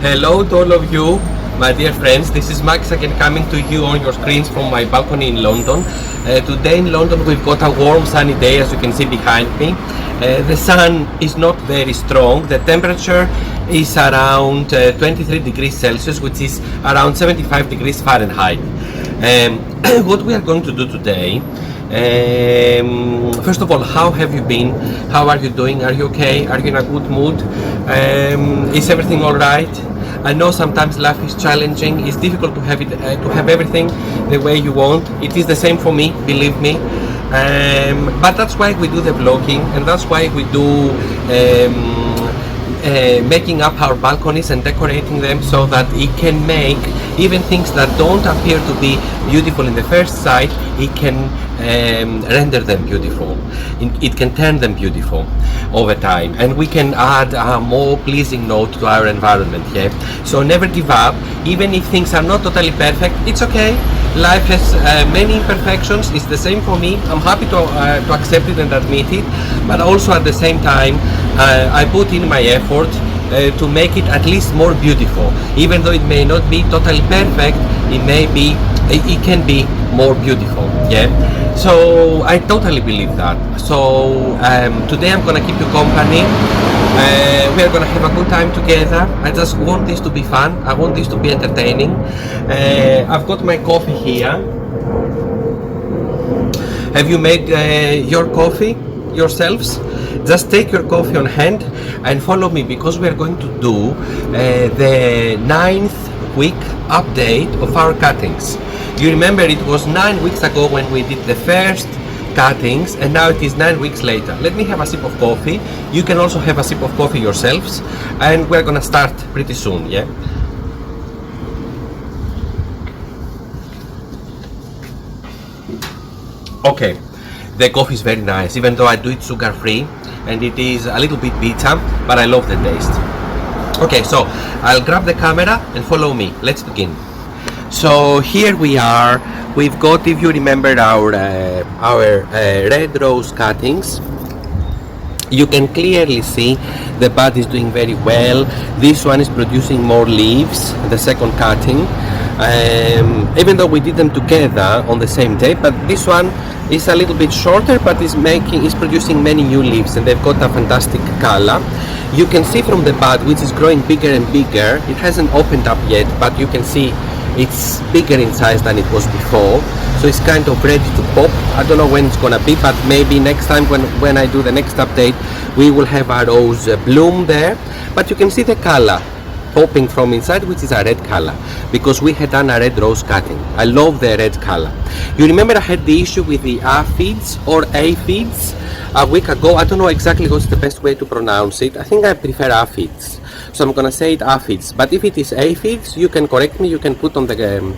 Hello to all of you, my dear friends. This is Max again coming to you on your screens from my balcony in London. Today in London we've got a warm sunny day, as you can see behind me. The sun is not very strong. The temperature is around 23 degrees Celsius, which is around 75 degrees Fahrenheit. What we are going to do today, first of all, how have you been? How are you doing? Are you okay? Are you in a good mood? Is everything all right? I know sometimes life is challenging. It's difficult to have everything the way you want. It is the same for me, believe me. But that's why we do the vlogging, and that's why we do making up our balconies and decorating them so that it can make even things that don't appear to be beautiful in the first sight, it can render them beautiful. It can turn them beautiful over time, and we can add a more pleasing note to our environment. Yeah, so never give up. Even if things are not totally perfect, it's okay. Life has many imperfections. It's the same for me. I'm happy to accept it and admit it, but also at the same time I put in my effort to make it at least more beautiful. Even though it may not be totally perfect, it can be more beautiful. Yeah, so I totally believe that. So today I'm gonna keep you company. We are gonna have a good time together. I just want this to be fun. I want this to be entertaining. I've got my coffee here. Have you made your coffee yourselves? Just take your coffee on hand and follow me, because we are going to do the 9th week update of our cuttings. You remember it was 9 weeks ago when we did the first cuttings, and now it is 9 weeks later. Let me have a sip of coffee. You can also have a sip of coffee yourselves, and we're gonna start pretty soon. Yeah. Okay, the coffee is very nice, even though I do it sugar free, and it is a little bit bitter, but I love the taste. Okay, so I'll grab the camera and follow me. Let's begin. So here we are. We've got, if you remember, our red rose cuttings. You can clearly see the bud is doing very well. This one is producing more leaves, the second cutting, even though we did them together on the same day. But this one is a little bit shorter, but is producing many new leaves, and they've got a fantastic color. You can see from the bud, which is growing bigger and bigger. It hasn't opened up yet, but you can see it's bigger in size than it was before, so it's kind of ready to pop. I don't know when it's gonna be, but maybe next time when I do the next update, we will have a rose bloom there. But you can see the color popping from inside, which is a red color, because we had done a red rose cutting. I love the red color. You remember I had the issue with the aphids or aphids a week ago. I don't know exactly what's the best way to pronounce it. I think I prefer aphids, so I'm gonna say it aphids, but if it is aphids, you can correct me. You can put on the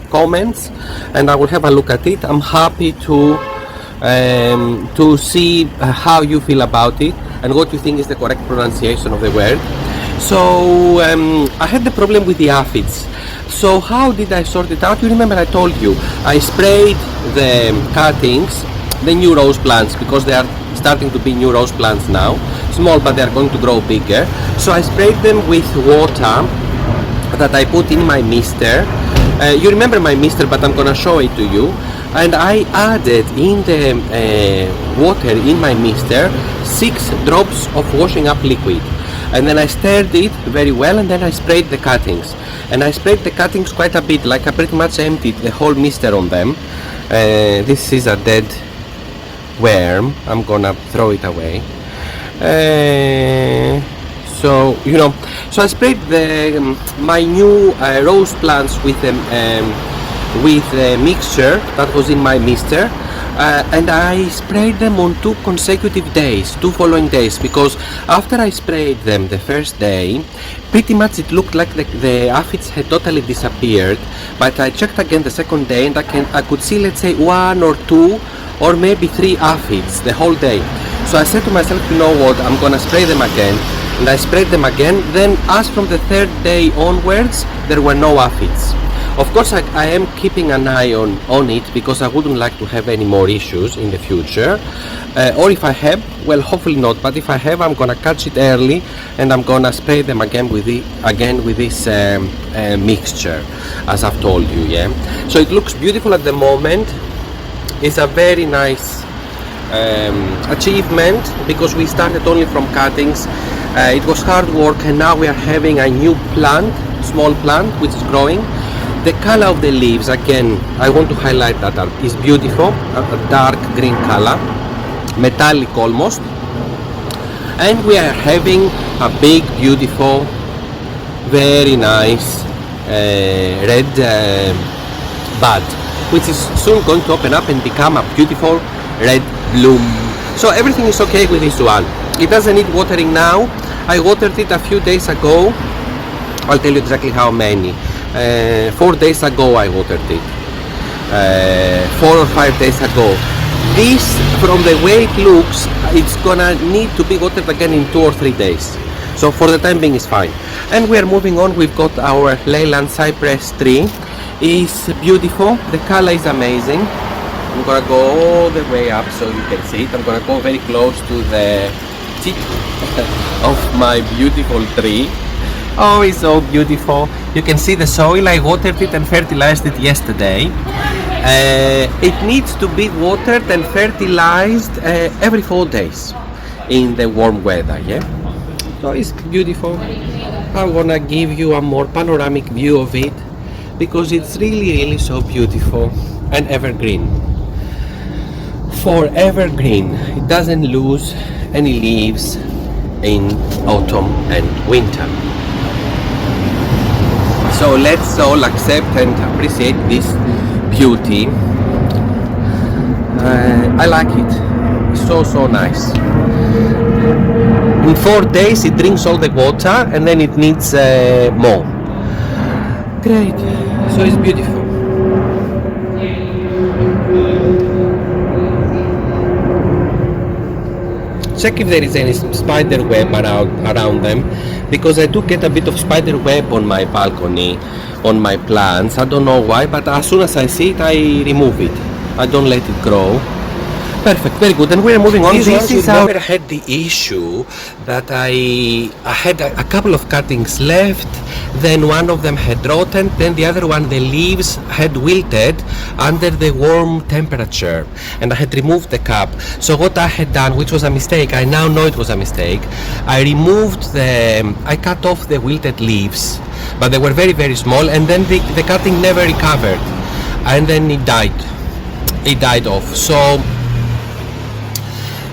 comments, and I will have a look at it. I'm happy to see how you feel about it and what you think is the correct pronunciation of the word. So I had the problem with the aphids. So how did I sort it out? You remember I told you I sprayed the cuttings, the new rose plants, because they are starting to be new rose plants now, small, but they are going to grow bigger. So I sprayed them with water that I put in my mister. You remember my mister, but I'm gonna show it to you. And I added in the water in my mister 6 drops of washing up liquid, and then I stirred it very well, and then I sprayed the cuttings. And I sprayed the cuttings quite a bit, like I pretty much emptied the whole mister on them. This is a dead worm. I'm gonna throw it away. So you know, so I sprayed my new rose plants with the mixture that was in my mister, and I sprayed them on 2 consecutive days, 2 following days, because after I sprayed them the first day, pretty much it looked like the aphids had totally disappeared. But I checked again the second day, and I could see, let's say, 1 or 2 or maybe 3 aphids the whole day. So I said to myself, you know what, I'm gonna spray them again. And I sprayed them again. Then as from the 3rd day onwards, there were no aphids. Of course, I am keeping an eye on it because I wouldn't like to have any more issues in the future. Or if I have, well, hopefully not. But if I have, I'm gonna catch it early, and I'm gonna spray them again with this mixture, as I've told you. Yeah. So it looks beautiful at the moment. It's a very nice achievement because we started only from cuttings. It was hard work, and now we are having a new plant, small plant, which is growing. The color of the leaves, again, I want to highlight that is beautiful, a dark green color, metallic almost. And we are having a big, beautiful, very nice red bud, which is soon going to open up and become a beautiful red bloom. So everything is okay with this one. It doesn't need watering now. I watered it a few days ago. I'll tell you exactly how many. 4 days ago I watered it. 4 or 5 days ago. This, from the way it looks, it's gonna need to be watered again in 2 or 3 days. So for the time being it's fine. And we are moving on. We've got our Leyland cypress tree. It's beautiful. The color is amazing. I'm gonna go all the way up so you can see it. I'm gonna go very close to the tip of my beautiful tree. Oh, it's so beautiful. You can see the soil. I watered it and fertilized it yesterday. It needs to be watered and fertilized every 4 days in the warm weather. Yeah. So it's beautiful. I'm gonna give you a more panoramic view of it because it's really so beautiful and evergreen. Forever green. It doesn't lose any leaves in autumn and winter. So let's all accept and appreciate this beauty. I like it. It's so nice. In 4 days it drinks all the water and then it needs more. Great. So it's beautiful. Check if there is any spider web around them, because I do get a bit of spider web on my balcony, on my plants. I don't know why, but as soon as I see it, I remove it. I don't let it grow. Perfect, very good. And we're moving on. This is never had the issue that I had a couple of cuttings left, then one of them had rotten, then the other one, the leaves had wilted under the warm temperature, and I had removed the cap. So what I had done, which was a mistake, I now know it was a mistake, I cut off the wilted leaves, but they were very small, and then the cutting never recovered, and then it died off. So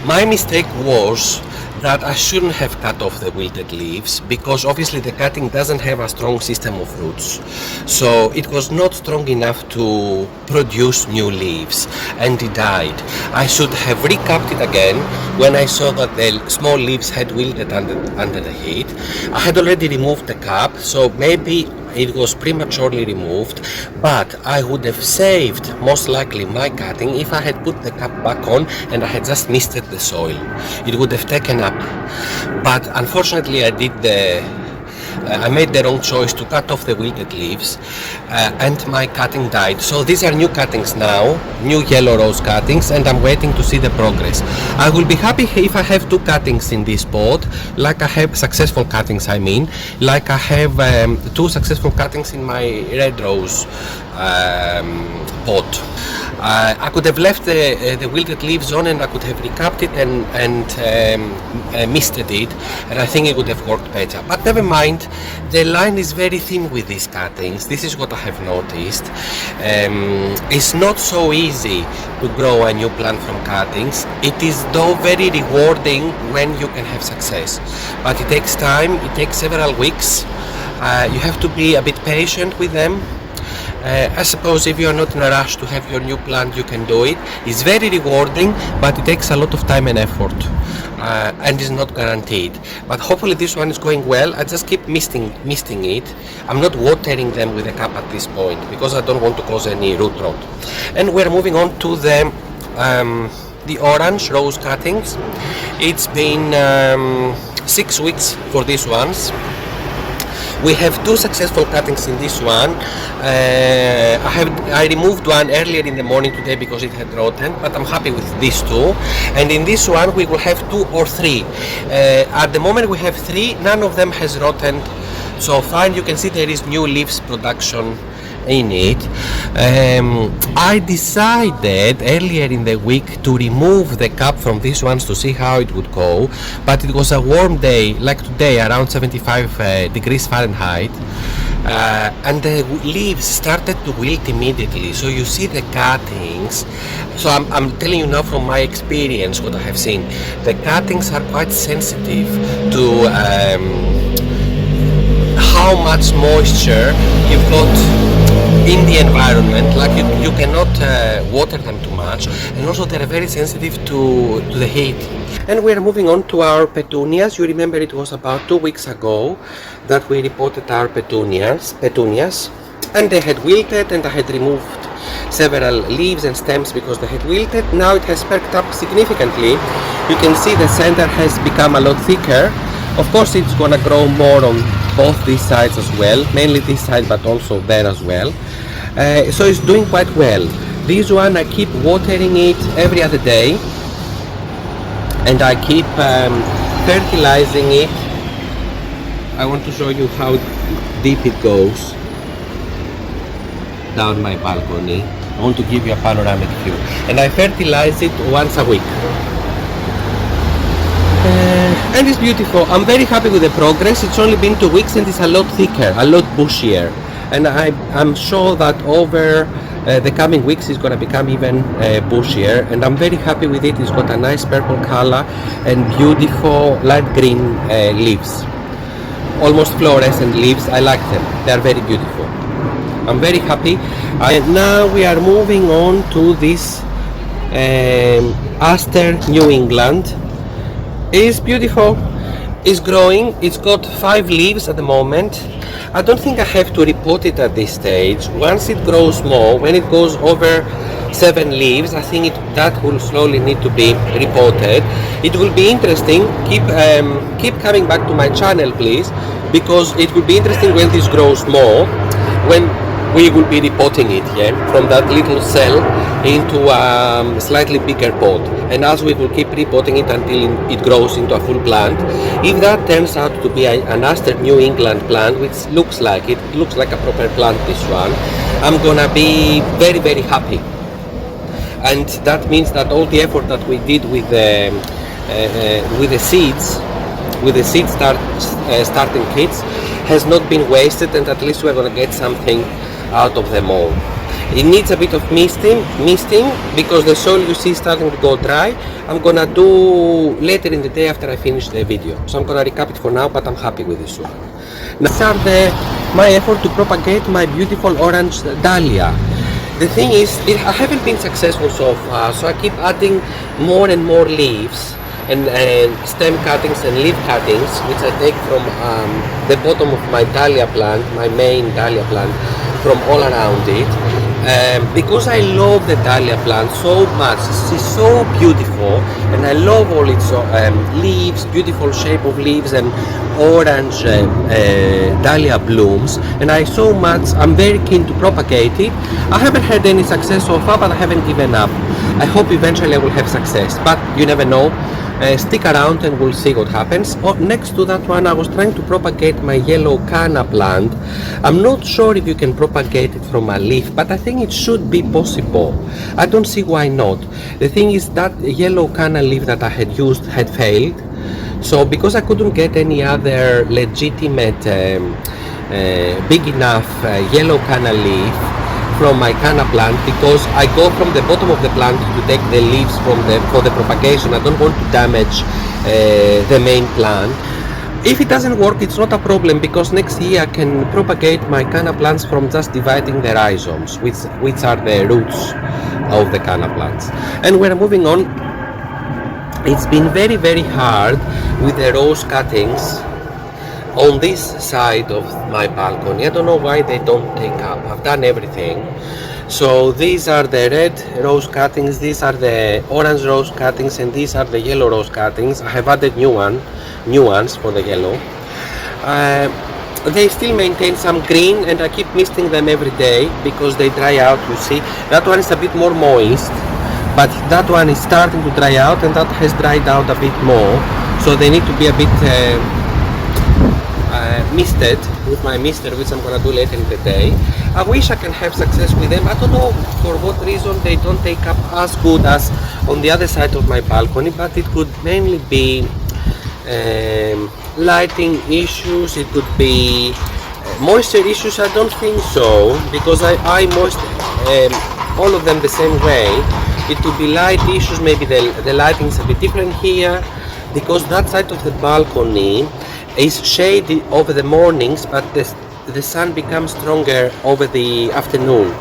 my mistake was that I shouldn't have cut off the wilted leaves, because obviously the cutting doesn't have a strong system of roots, so it was not strong enough to produce new leaves, and it died. I should have recapped it again when I saw that the small leaves had wilted under the heat. I had already removed the cap, so maybe it was prematurely removed, but I would have saved most likely my cutting if I had put the cap back on and I had just misted the soil. It would have taken up, but unfortunately I made the wrong choice to cut off the wilted leaves, and my cutting died. So these are new cuttings now, new yellow rose cuttings, and I'm waiting to see the progress. I will be happy if I have 2 cuttings in this pot, like I have successful cuttings, like I have 2 successful cuttings in my red rose pot. I could have left the wilted leaves on, and I could have recapped it and misted it, and I think it would have worked better. But never mind, the line is very thin with these cuttings. This is what I have noticed. It's not so easy to grow a new plant from cuttings. It is though very rewarding when you can have success, but it takes time. It takes several weeks. You have to be a bit patient with them. I suppose if you are not in a rush to have your new plant, you can do it. It's very rewarding, but it takes a lot of time and effort, and is not guaranteed. But hopefully this one is going well. I just keep misting it. I'm not watering them with a cap at this point because I don't want to cause any root rot. And we're moving on to the orange rose cuttings. It's been 6 weeks for these ones. We have 2 successful cuttings in this one. I removed one earlier in the morning today because it had rotten, but I'm happy with these 2. And in this one we will have 2 or 3. At the moment we have 3, none of them has rotten. So fine, you can see there is new leaves production in it. I decided earlier in the week to remove the cap from these ones to see how it would go, but it was a warm day like today, around 75 degrees Fahrenheit, and the leaves started to wilt immediately. So you see the cuttings. So I'm telling you now from my experience what I have seen. The cuttings are quite sensitive to how much moisture you've got in the environment. Like you cannot water them too much, and also they're very sensitive to the heat. And we're moving on to our petunias. You remember it was about 2 weeks ago that we reported our petunias, and they had wilted, and I had removed several leaves and stems because they had wilted. Now it has perked up significantly. You can see the center has become a lot thicker. Of course it's gonna grow more on both these sides as well, mainly this side but also there as well. So it's doing quite well. This one I keep watering it every other day, and I keep fertilizing it. I want to show you how deep it goes down my balcony. I want to give you a panoramic view, and I fertilize it once a week. And it's beautiful. I'm very happy with the progress. It's only been 2 weeks and it's a lot thicker, a lot bushier, and I'm sure that over the coming weeks it's going to become even bushier, and I'm very happy with it. It's got a nice purple color and beautiful light green leaves, almost fluorescent leaves. I like them. They are very beautiful. I'm very happy. And now we are moving on to this Aster New England. It's beautiful, it's growing, it's got 5 leaves at the moment. I don't think I have to repot it at this stage. Once it grows more, when it goes over 7 leaves, I think that will slowly need to be repotted. It will be interesting. Keep coming back to my channel please, because it will be interesting when this grows more, when we will be repotting it, from that little cell into a slightly bigger pot, and as we will keep repotting it until it grows into a full plant. If that turns out to be an Aster New England plant, which looks like a proper plant, this one, I'm gonna be very, very happy. And that means that all the effort that we did with the seeds, starting kits, has not been wasted, and at least we're gonna get something out of them all. It needs a bit of misting because the soil you see is starting to go dry. I'm gonna do later in the day after I finish the video. So I'm gonna recap it for now, but I'm happy with this one. Now start my effort to propagate my beautiful orange dahlia. The thing is, I haven't been successful so far, so I keep adding more and more leaves and stem cuttings and leaf cuttings, which I take from the bottom of my dahlia plant, my main dahlia plant, from all around it, because I love the dahlia plant so much. It's so beautiful, and I love all its leaves, beautiful shape of leaves, and orange dahlia blooms, and I'm very keen to propagate it. I haven't had any success so far, but I haven't given up. I hope eventually I will have success, but you never know. Stick around and we'll see what happens. Next to that one, I was trying to propagate my yellow canna plant. I'm not sure if you can propagate it from a leaf, but I think it should be possible. I don't see why not. The thing is that yellow canna leaf that I had used had failed. So because I couldn't get any other legitimate big enough yellow canna leaf from my canna plant, because I go from the bottom of the plant to take the leaves for the propagation. I don't want to damage the main plant. If it doesn't work, it's not a problem, because next year I can propagate my canna plants from just dividing the rhizomes, which are the roots of the canna plants. And we're moving on. It's been very, very hard with the rose cuttings on this side of my balcony. I don't know why they don't take up. I've done everything. So these are the red rose cuttings, these are the orange rose cuttings, and these are the yellow rose cuttings. I have added new ones for the yellow. they still maintain some green, and I keep misting them every day because they dry out, you see. That one is a bit more moist, but that one is starting to dry out, and that has dried out a bit more, so they need to be a bit misted with my mister, which I'm gonna do later in the day. I wish I can have success with them. I don't know for what reason they don't take up as good as on the other side of my balcony, but it could mainly be lighting issues, it could be moisture issues. I don't think so, because I moist all of them the same way. It could be light issues, maybe the lighting is a bit different here, because that side of the balcony is shady over the mornings, but the sun becomes stronger over the afternoon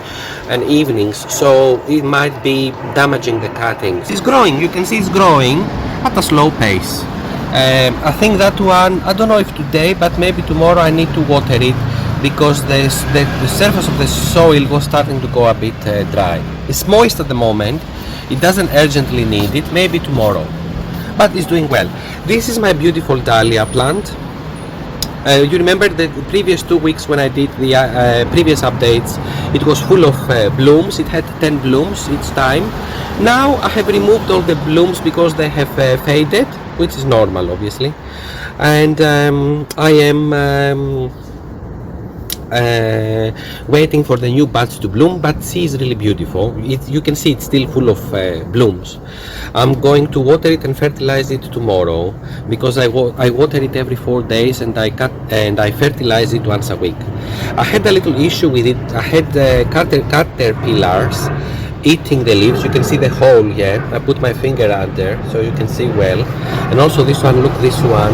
and evenings, so it might be damaging the cuttings. It's growing, you can see it's growing at a slow pace. I think that one, I don't know if today, but maybe tomorrow I need to water it, because the surface of the soil was starting to go a bit dry. It's moist at the moment, it doesn't urgently need it, maybe tomorrow, but it's doing well. This is my beautiful dahlia plant. You remember the previous 2 weeks when I did the previous updates, it was full of blooms. It had 10 blooms each time. Now I have removed all the blooms because they have faded, which is normal obviously, and I am waiting for the new buds to bloom, but she is really beautiful. You can see it's still full of blooms. I'm going to water it and fertilize it tomorrow, because I water it every 4 days, and I fertilize it once a week. I had a little issue with it. I had caterpillars eating the leaves. You can see the hole here. I put my finger under so you can see well. And also this one, look, this one,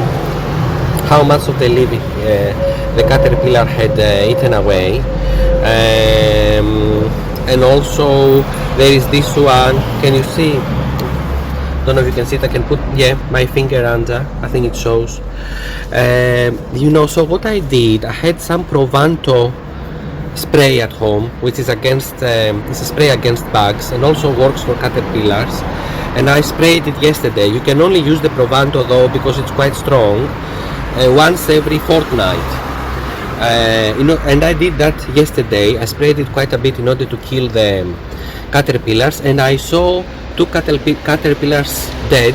how much of the leaf the caterpillar had eaten away. And also there is this one, can you see? Don't know if you can see it. I can put my finger under, I think it shows. You know, so what I did, I had some Provanto spray at home, which is against it's a spray against bugs and also works for caterpillars, and I sprayed it yesterday. You can only use the Provanto though, because it's quite strong, once every fortnight. You know, and I did that yesterday. I sprayed it quite a bit in order to kill the caterpillars, and I saw 2 caterpillars dead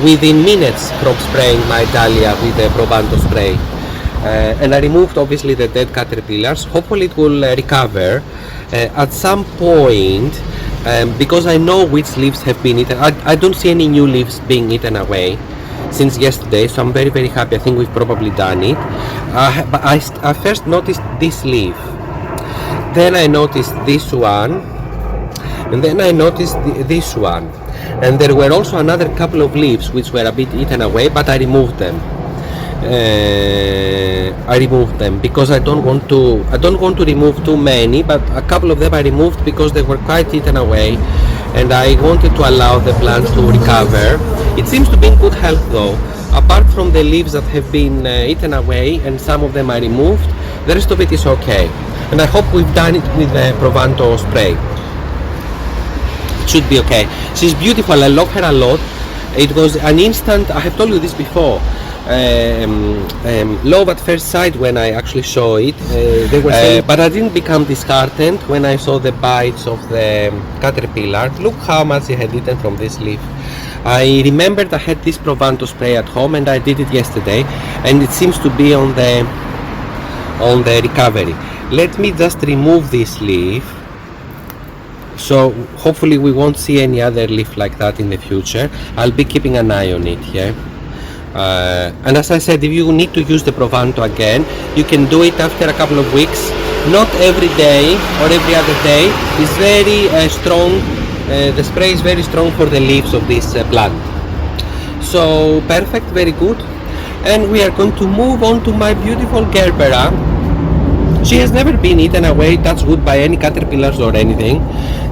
within minutes from spraying my dahlia with the Provanto spray. And I removed obviously the dead caterpillars. Hopefully it will recover at some point, because I know which leaves have been eaten. I don't see any new leaves being eaten away since yesterday, so I'm very, very happy. I think we've probably done it. But I first noticed this leaf, then I noticed this one, and then I noticed this one, and there were also another couple of leaves which were a bit eaten away, but I removed them. Because I don't want to remove too many, but a couple of them I removed because they were quite eaten away, and I wanted to allow the plant to recover. It seems to be in good health though, apart from the leaves that have been eaten away, and some of them I removed. The rest of it is okay, and I hope we've done it with the Provanto spray. It should be okay. She's beautiful, I love her a lot. It was an instant, I have told you this before, love at first sight when I actually saw it. They were saying, but I didn't become disheartened when I saw the bites of the caterpillar. Look how much he had eaten from this leaf. I remembered I had this Provanto spray at home, and I did it yesterday, and it seems to be on the recovery. Let me just remove this leaf, so hopefully we won't see any other leaf like that in the future. I'll be keeping an eye on it here. And as I said, if you need to use the Provanto again, you can do it after a couple of weeks, not every day or every other day. It's very strong. The spray is very strong for the leaves of this plant. So perfect, very good. And we are going to move on to my beautiful Gerbera. She has never been eaten away, touch wood, by any caterpillars or anything.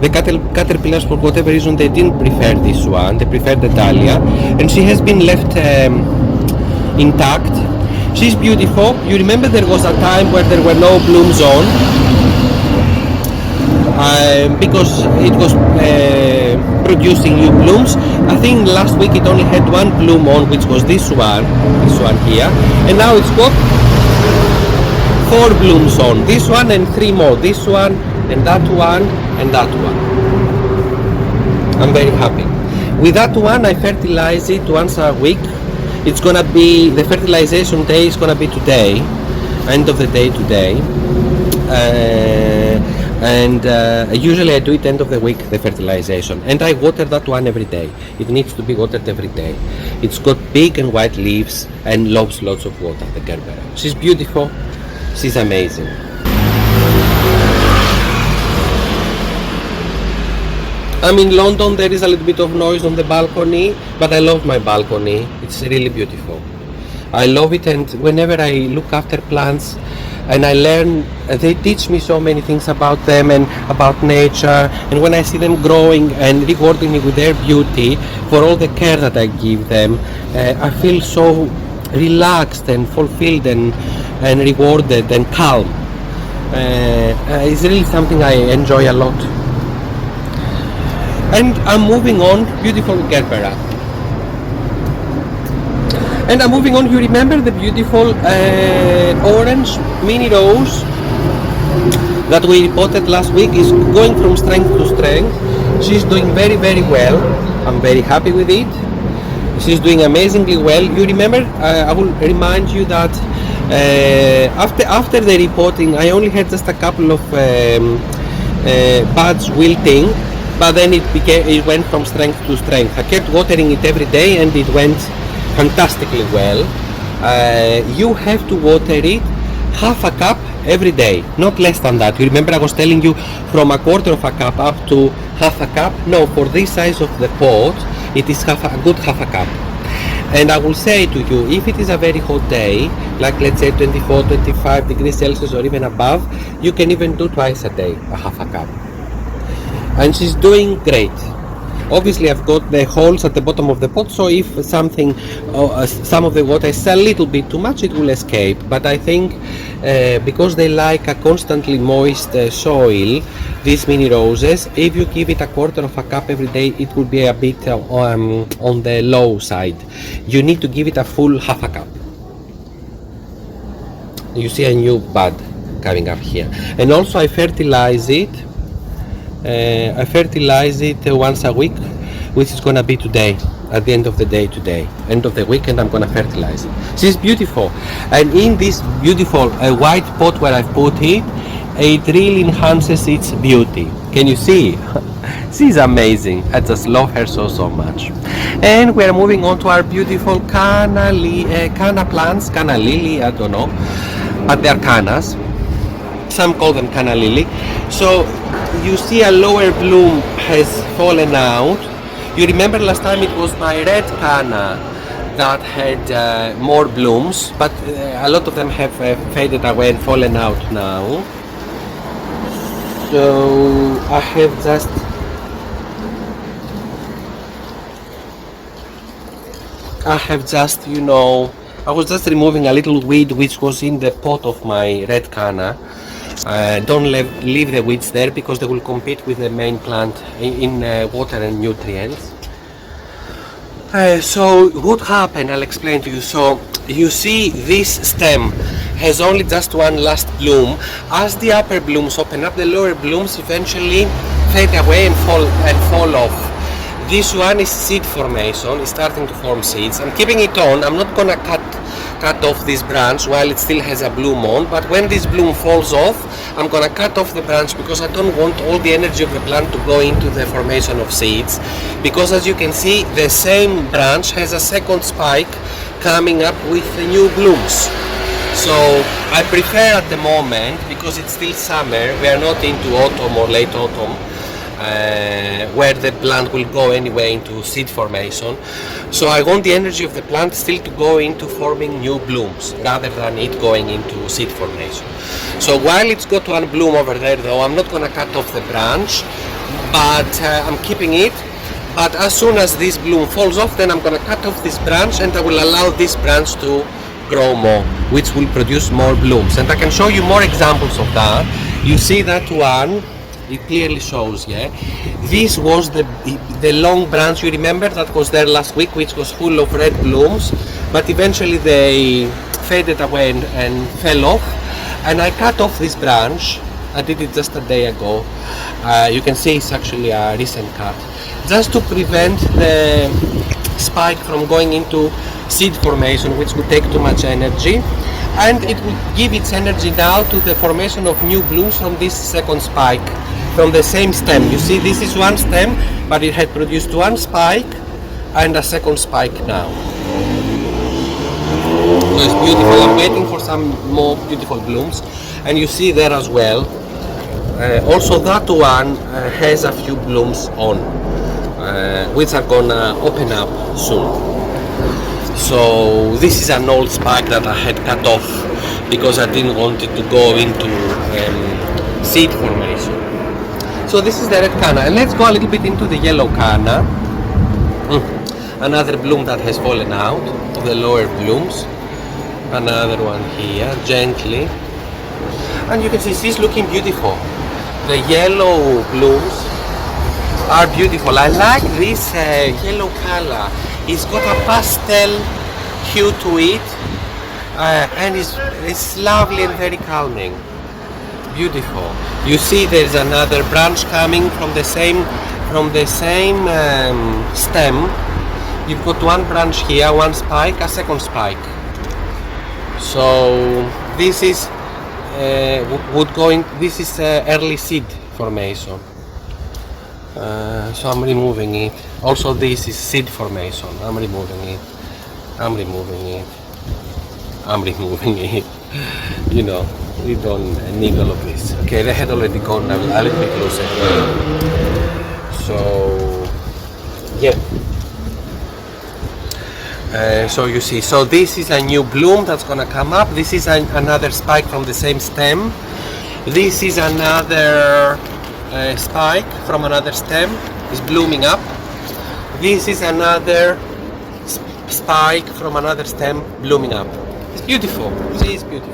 The caterpillars, for whatever reason, they didn't prefer this one. They preferred the dahlia, and she has been left intact. She's beautiful. You remember there was a time where there were no blooms on, because it was producing new blooms. I think last week it only had 1 bloom on, which was this one here, and now it's got 4 blooms on. This one and 3 more. This one and that one and that one. I'm very happy. With that one, I fertilize it once a week. It's gonna be, the fertilization day is gonna be today, end of the day today. Usually I do it end of the week, the fertilization, and I water that one every day. It needs to be watered every day. It's got big and white leaves and loves lots of water, the gerbera. She's beautiful, she's amazing. I'm in London, there is a little bit of noise on the balcony, but I love my balcony. It's really beautiful. I love it, and whenever I look after plants and I learn, they teach me so many things about them and about nature, and when I see them growing and rewarding me with their beauty for all the care that I give them, I feel so relaxed and fulfilled and rewarded and calm. It's really something I enjoy a lot. And I'm moving on, beautiful gerbera. And I'm moving on, you remember the beautiful orange mini rose that we reported last week is going from strength to strength. She's doing very, very well. I'm very happy with it. She's doing amazingly well. You remember, I will remind you that after the reporting, I only had just a couple of buds wilting, but then it went from strength to strength. I kept watering it every day and it went fantastically well. You have to water it half a cup every day, not less than that. You remember I was telling you from a quarter of a cup up to half a cup? No, for this size of the pot, it is a good half a cup. And I will say to you, if it is a very hot day, like let's say 24, 25 degrees Celsius or even above, you can even do twice a day, a half a cup. And she's doing great. Obviously I've got the holes at the bottom of the pot, so if something, some of the water is a little bit too much, it will escape. But I think because they like a constantly moist soil, these mini roses, if you give it a quarter of a cup every day, it will be a bit on the low side. You need to give it a full half a cup. You see a new bud coming up here. And also I fertilize it. Once a week, which is gonna be today, at the end of the day today, end of the weekend. I'm gonna fertilize it. She's beautiful, and in this beautiful white pot where I've put it, it really enhances its beauty. Can you see? She's amazing. I just love her so much. And we're moving on to our beautiful canna plants, canna lily, I don't know, but they're cannas. Some call them canna lily. So you see a lower bloom has fallen out. You remember last time it was my red canna that had more blooms, but a lot of them have faded away and fallen out now. So I was just removing a little weed which was in the pot of my red canna. Don't leave the weeds there because they will compete with the main plant in water and nutrients. So what happened, I'll explain to you. So you see this stem has only just one last bloom. As the upper blooms open up, the lower blooms eventually fade away and fall off. This one is seed formation, it's starting to form seeds. I'm keeping it on. I'm not gonna cut off this branch while it still has a bloom on, but when this bloom falls off, I'm gonna cut off the branch because I don't want all the energy of the plant to go into the formation of seeds, because as you can see, the same branch has a second spike coming up with the new blooms. So I prefer at the moment, because it's still summer, we are not into autumn or late autumn, where the plant will go anyway into seed formation. So I want the energy of the plant still to go into forming new blooms rather than it going into seed formation. So while it's got one bloom over there though, I'm not going to cut off the branch, but I'm keeping it. But as soon as this bloom falls off, then I'm going to cut off this branch and I will allow this branch to grow more, which will produce more blooms. And I can show you more examples of that. You see that one, it clearly shows, yeah. This was the long branch, you remember, that was there last week, which was full of red blooms, but eventually they faded away and fell off. and I cut off this branch. I did it just a day ago. You can see it's actually a recent cut, just to prevent the spike from going into seed formation, which would take too much energy, and it will give its energy now to the formation of new blooms from this second spike, from the same stem. You see, this is one stem, but it had produced one spike and a second spike now. So it's beautiful. I'm waiting for some more beautiful blooms, and you see there as well. Also that one has a few blooms on, which are gonna open up soon. So this is an old spike that I had cut off because I didn't want it to go into seed formation. So this is the red canna, and let's go a little bit into the yellow canna. Another bloom that has fallen out of the lower blooms. Another one here, gently, and you can see she's looking beautiful. The yellow blooms are beautiful. I like this yellow color. It's got a pastel hue to it, and it's lovely and very calming. Beautiful. You see there's another branch coming from the same stem. You've got one branch here, one spike, a second spike. So this is this is early seed formation. So I'm removing it. Also this is seed formation. I'm removing it. I'm removing it. I'm removing it. You know, we don't need all of this. Okay, they had already gone a little bit closer. So yeah. So you see, so this is a new bloom that's gonna come up. This is another spike from the same stem. This is another spike from another stem, is blooming up. This is another spike from another stem blooming up. It's beautiful. See, it's beautiful.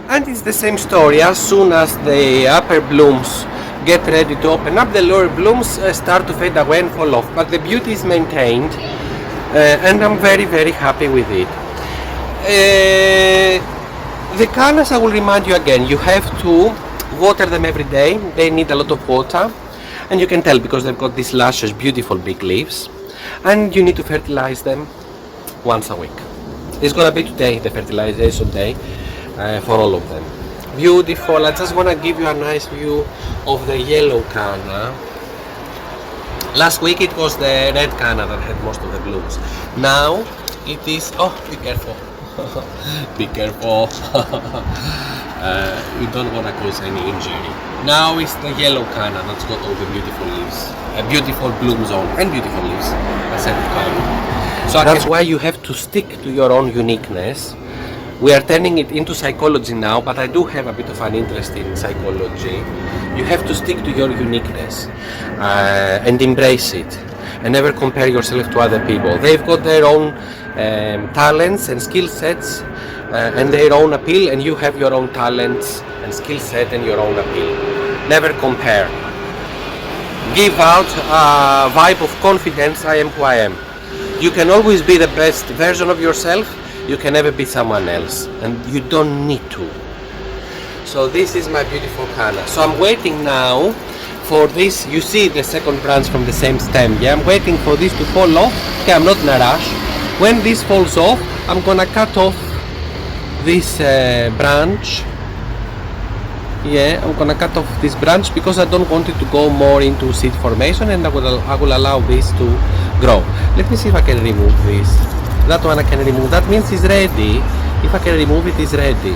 And it's the same story. As soon as the upper blooms get ready to open up, the lower blooms start to fade away and fall off. But the beauty is maintained. And I'm very, very happy with it. The cannas, I will remind you again, you have to water them every day. They need a lot of water, and you can tell because they've got these luscious, beautiful big leaves, and you need to fertilize them once a week. It's gonna be today, the fertilization day, for all of them. Beautiful. I just want to give you a nice view of the yellow canna. Last week it was the red canna that had most of the blooms. Now it is, oh, be careful. Be careful. You don't want to cause any injury. Now it's the yellow canna that's got all the beautiful leaves, beautiful blooms on, and beautiful leaves. I said it correctly. So that's why you have to stick to your own uniqueness. We are turning it into psychology now, but I do have a bit of an interest in psychology. You have to stick to your uniqueness and embrace it, and never compare yourself to other people. They've got their own talents and skill sets and their own appeal, and you have your own talents and skill set and your own appeal. Never compare. Give out a vibe of confidence. I am who I am. You can always be the best version of yourself. You can never be someone else, and you don't need to. So this is my beautiful canna. So I'm waiting now for this. You see the second branch from the same stem. Yeah, I'm waiting for this to fall off. Okay, I'm not in a rush. When this falls off, I'm gonna cut off this branch. Yeah, I'm gonna cut off this branch because I don't want it to go more into seed formation, and I will allow this to grow. Let me see if I can remove this. That one I can remove. That means it's ready. If I can remove it, it's ready.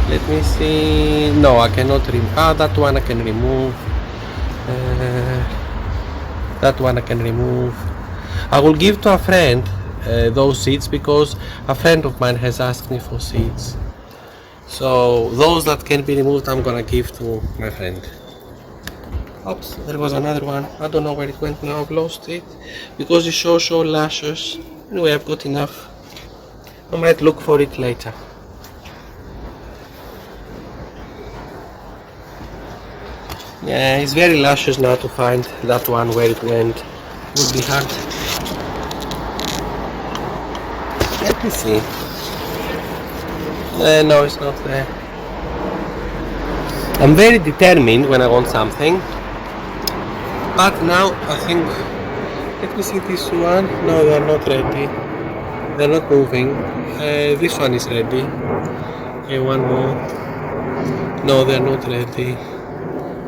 Let me see. No, I cannot remove. Ah, that one I can remove. That one I can remove. I will give to a friend those seeds because a friend of mine has asked me for seeds. So those that can be removed, I'm gonna give to my friend. Oops, there was another one. I don't know where it went now. I've lost it because it's so luscious. Anyway, I've got enough. I might look for it later. Yeah, it's very luscious now to find that one where it went. It would be hard. Let me see. No, it's not there. I'm very determined when I want something, but now I think, let me see this one. No, they're not ready. They're not moving. This one is ready. Okay, one more. No, they're not ready.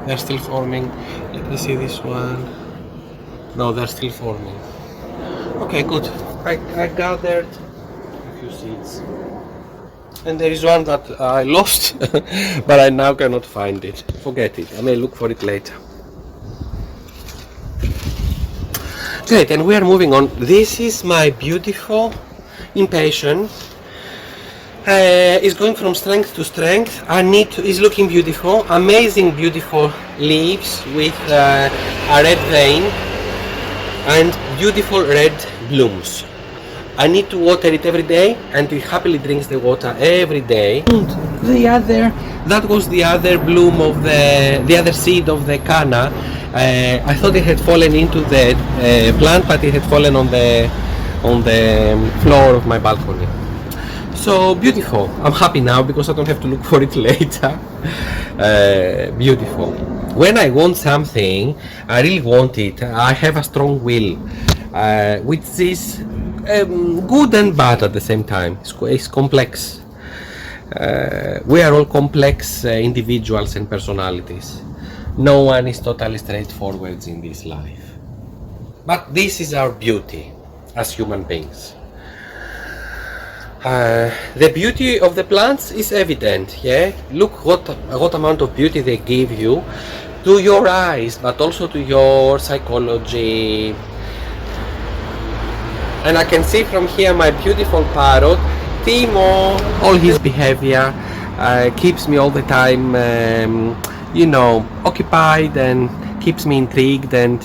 They're still forming. Let me see this one. No, they're still forming. Okay, good. I gathered a few seeds. And there is one that I lost, but I now cannot find it. Forget it. I may look for it later. Great, and we are moving on. This is my beautiful impatient. It's going from strength to strength. Is looking beautiful. Amazing, beautiful leaves with a red vein and beautiful red blooms. I need to water it every day, and it happily drinks the water every day. And that was the other bloom of the other seed of the canna. I thought it had fallen into the plant, but it had fallen on the floor of my balcony. So beautiful. I'm happy now because I don't have to look for it later. Beautiful. When I want something, I really want it. I have a strong will, which is good and bad at the same time. It's complex. We are all complex individuals and personalities. No one is totally straightforward in this life. But this is our beauty as human beings. The beauty of the plants is evident, yeah? Look what amount of beauty they give you to your eyes, but also to your psychology. And I can see from here my beautiful parrot, Timo. All his behavior keeps me all the time, occupied and keeps me intrigued, and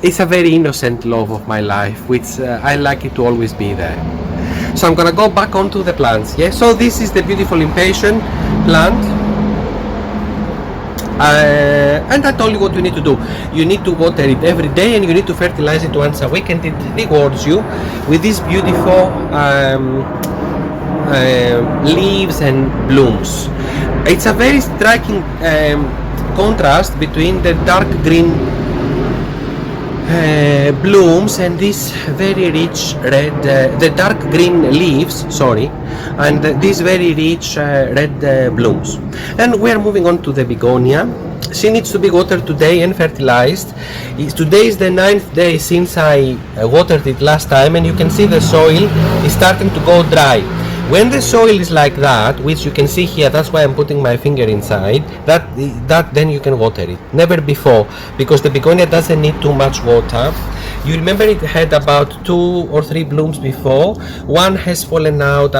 it's a very innocent love of my life, which I like it to always be there. So I'm gonna go back onto the plants. Yeah. So this is the beautiful impatient plant, and I told you what you need to do. You need to water it every day, and you need to fertilize it once a week, and it rewards you with these beautiful leaves and blooms. It's a very striking contrast between the dark green blooms and these very rich red, the dark green leaves, and these very rich red blooms. And we are moving on to the begonia. She needs to be watered today and fertilized. Today is the 9th day since I watered it last time, and you can see the soil is starting to go dry. When the soil is like that, which you can see here, that's why I'm putting my finger inside, that then you can water it. Never before, because the begonia doesn't need too much water. You remember it had about 2 or 3 blooms before. One has fallen out,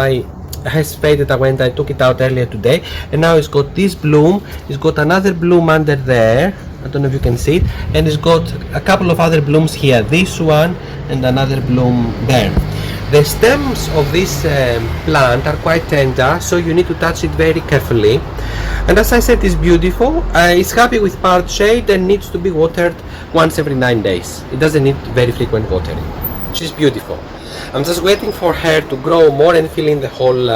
has faded away, and I took it out earlier today, and now it's got this bloom. It's got another bloom under there, I don't know if you can see it, and it's got a couple of other blooms here, this one and another bloom there. The stems of this plant are quite tender, so you need to touch it very carefully. And as I said, it's beautiful. It's happy with part shade and needs to be watered once every 9 days. It doesn't need very frequent watering. She's beautiful. I'm just waiting for her to grow more and fill in the whole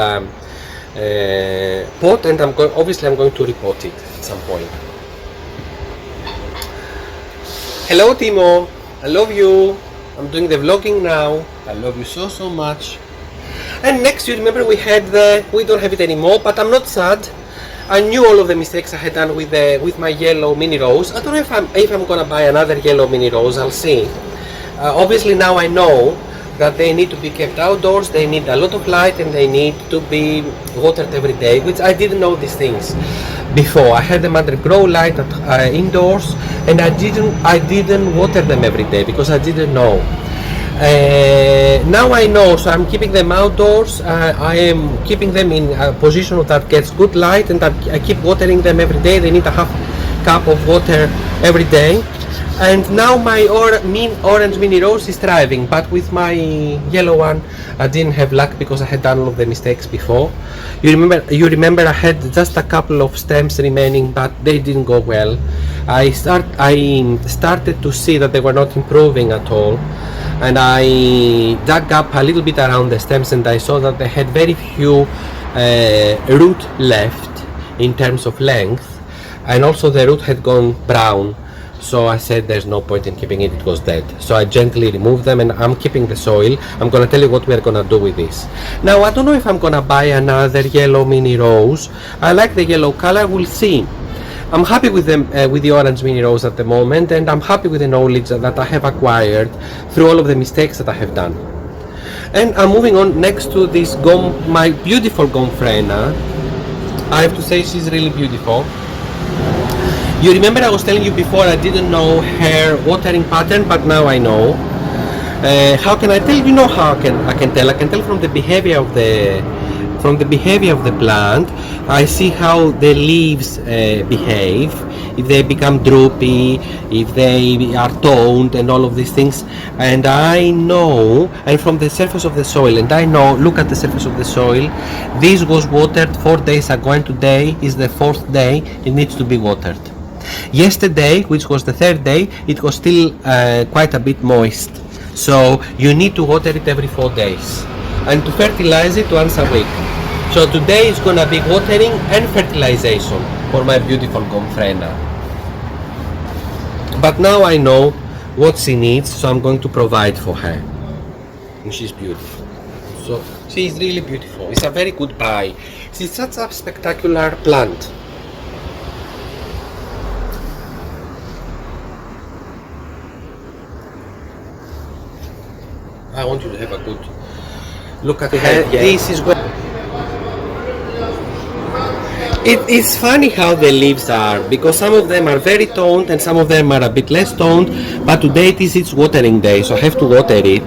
pot, and obviously I'm going to repot it at some point. Hello Timo, I love you. I'm doing the vlogging now. I love you so much. And next, you remember we don't have it anymore, but I'm not sad. I knew all of the mistakes I had done with my yellow mini rose. I don't know if I'm gonna buy another yellow mini rose. I'll see. Obviously now I know that they need to be kept outdoors, they need a lot of light, and they need to be watered every day, which I didn't know these things before. I had them under grow light indoors, and I didn't water them every day because I didn't know. Now I know, so I'm keeping them outdoors. I am keeping them in a position that gets good light, and I keep watering them every day. They need a half cup of water every day. And now my orange mini rose is thriving, but with my yellow one I didn't have luck because I had done all of the mistakes before. You remember I had just a couple of stems remaining, but they didn't go well. I started to see that they were not improving at all, and I dug up a little bit around the stems, and I saw that they had very few root left in terms of length, and also the root had gone brown. So I said there's no point in keeping it, it was dead. So I gently removed them, and I'm keeping the soil. I'm gonna tell you what we're gonna do with this. Now I don't know if I'm gonna buy another yellow mini rose. I like the yellow color, we'll see. I'm happy with the orange mini rose at the moment, and I'm happy with the knowledge that I have acquired through all of the mistakes that I have done. And I'm moving on next to this my beautiful gomphrena. I have to say she's really beautiful. You remember I was telling you before I didn't know her watering pattern, but now I know. How can I tell? You know how I can tell. I can tell from the behavior of the plant. I see how the leaves behave, if they become droopy, if they are toned, and all of these things. And I know, and from the surface of the soil, and I know, look at the surface of the soil, this was watered 4 days ago, and today is the 4th day, it needs to be watered. Yesterday, which was the 3rd day, it was still quite a bit moist. So you need to water it every 4 days, and to fertilize it once a week. So today is gonna be watering and fertilization for my beautiful gomphrena. But now I know what she needs, so I'm going to provide for her. And she's beautiful. So she's really beautiful. It's a very good buy. She's such a spectacular plant. I want you to have a good look at her. This is where it's funny how the leaves are, because some of them are very toned and some of them are a bit less toned, but today it is its watering day, so I have to water it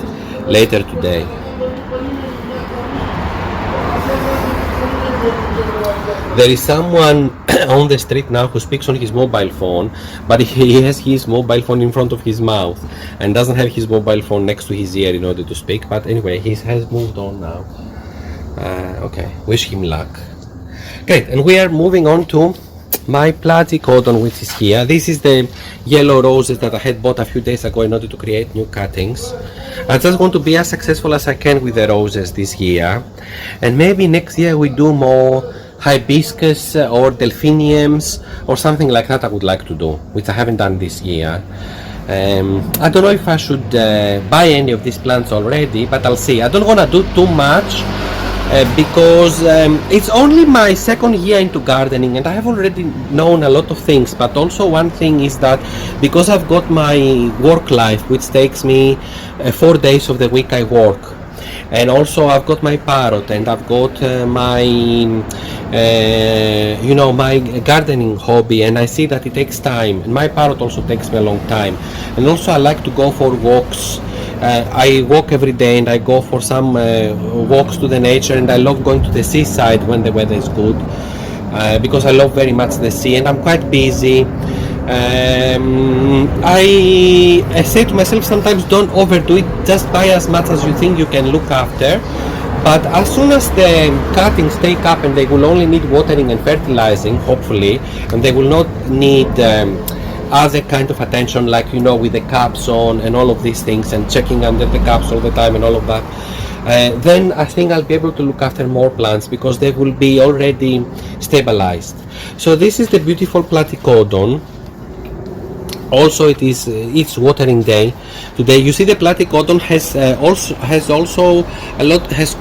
later today. There is someone on the street now who speaks on his mobile phone, but he has his mobile phone in front of his mouth and doesn't have his mobile phone next to his ear in order to speak. But anyway, he has moved on now. Okay, wish him luck. Great, and we are moving on to my platycodon, which is here. This is the yellow roses that I had bought a few days ago in order to create new cuttings. I just want to be as successful as I can with the roses this year, and maybe next year we do more hibiscus or delphiniums or something like that. I would like to do, which I haven't done this year. I don't know if I should buy any of these plants already, but I'll see. I don't want to do too much because it's only my 2nd year into gardening, and I have already known a lot of things. But also one thing is that because I've got my work life, which takes me 4 days of the week I work, and also I've got my parrot, and I've got my my gardening hobby, and I see that it takes time, and my parrot also takes me a long time. And also I like to go for walks. I walk every day, and I go for some walks to the nature, and I love going to the seaside when the weather is good, because I love very much the sea, and I'm quite busy. I say to myself sometimes, don't overdo it, just buy as much as you think you can look after. But as soon as the cuttings take up and they will only need watering and fertilizing, hopefully, and they will not need other kind of attention, like with the caps on and all of these things, and checking under the caps all the time and all of that, then I think I'll be able to look after more plants because they will be already stabilized. So this is the beautiful platycodon. Also, it's watering day today. You see the platycodon has has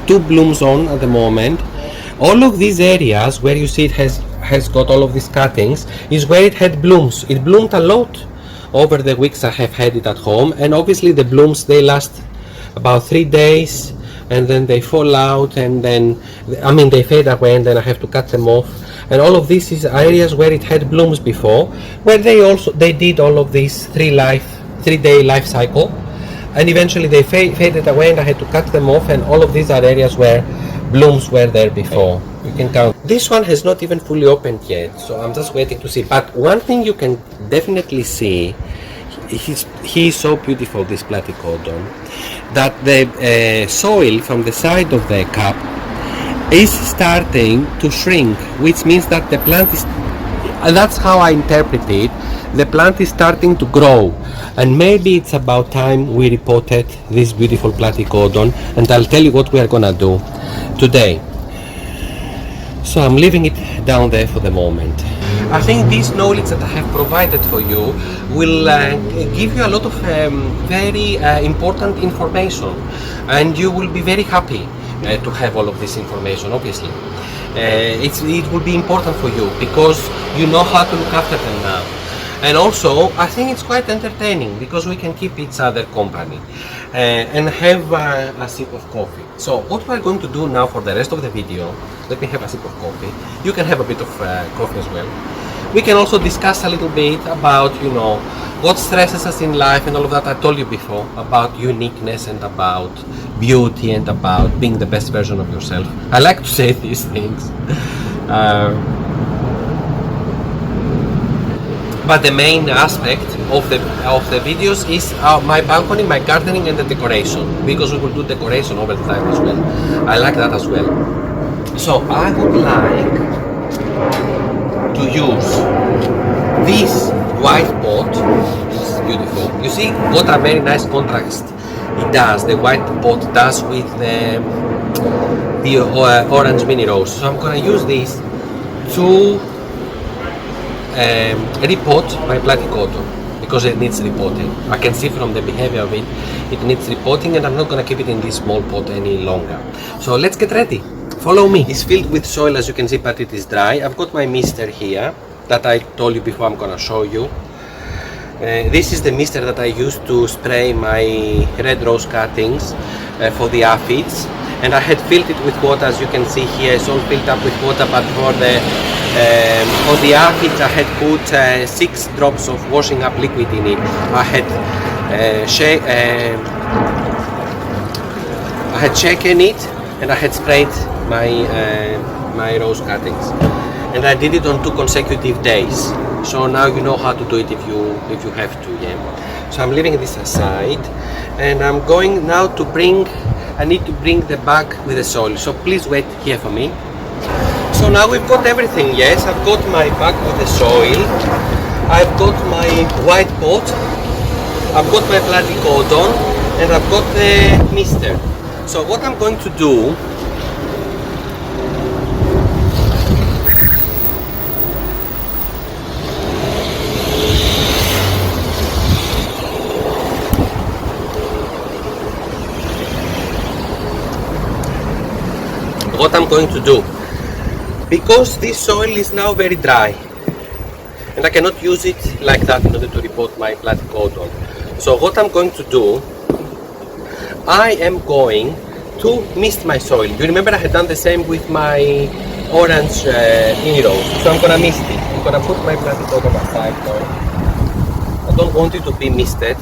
2 blooms on at the moment. All of these areas where you see it has got all of these cuttings is where it had blooms. It bloomed a lot over the weeks I have had it at home, and obviously the blooms, they last about 3 days, and then they fall out, and then they fade away, and then I have to cut them off. And all of this is areas where it had blooms before, where they did all of these 3-day life cycle, and eventually they faded away, and I had to cut them off. And all of these are areas where blooms were there before. You can count. This one has not even fully opened yet, so I'm just waiting to see. But one thing you can definitely see, he is so beautiful, this platycodon, that the soil from the side of the cup is starting to shrink, which means that the plant is, that's how I interpret it, the plant is starting to grow, and maybe it's about time we repotted this beautiful platycodon, and I'll tell you what we are gonna do today. So I'm leaving it down there for the moment. I think this knowledge that I have provided for you will give you a lot of very important information, and you will be very happy to have all of this information, obviously. It will be important for you because you know how to look after them now. And also, I think it's quite entertaining because we can keep each other company and have a sip of coffee. So what we're going to do now for the rest of the video, let me have a sip of coffee. You can have a bit of coffee as well. We can also discuss a little bit about, you know, what stresses us in life and all of that. I told you before about uniqueness and about beauty and about being the best version of yourself. I like to say these things. But the main aspect of the videos is my balcony, my gardening and the decoration, because we will do decoration over the time as well. I like that as well. So I would like to use this white pot. It's beautiful. You see what a very nice contrast it does, the white pot does with the orange mini rose. So I'm gonna use this to repot my platycodon because it needs repotting. I can see from the behavior of it, it needs repotting, and I'm not going to keep it in this small pot any longer. So let's get ready. Follow me. It's filled with soil, as you can see, but it is dry. I've got my mister here that I told you before. I'm going to show you. This is the mister that I use to spray my red rose cuttings for the aphids, and I had filled it with water. As you can see here, it's all filled up with water, but for the aphids I had put 6 drops of washing up liquid in it. I had shaken it and I had sprayed my rose cuttings, and I did it on 2 consecutive days. So now you know how to do it if you have to. Yeah. So I'm leaving this aside, and I'm going now to I need to bring the bag with the soil. So please wait here for me. So now we've got everything. Yes, I've got my bag with the soil, I've got my white pot, I've got my platycodon, and I've got the mister. So what I'm going to do, because this soil is now very dry and I cannot use it like that in order to repot my platycodon. So what I'm going to do, I am going to mist my soil. You remember I had done the same with my orange mini rose. So I'm gonna mist it. I'm gonna put my platycodon aside now. I don't want it to be misted.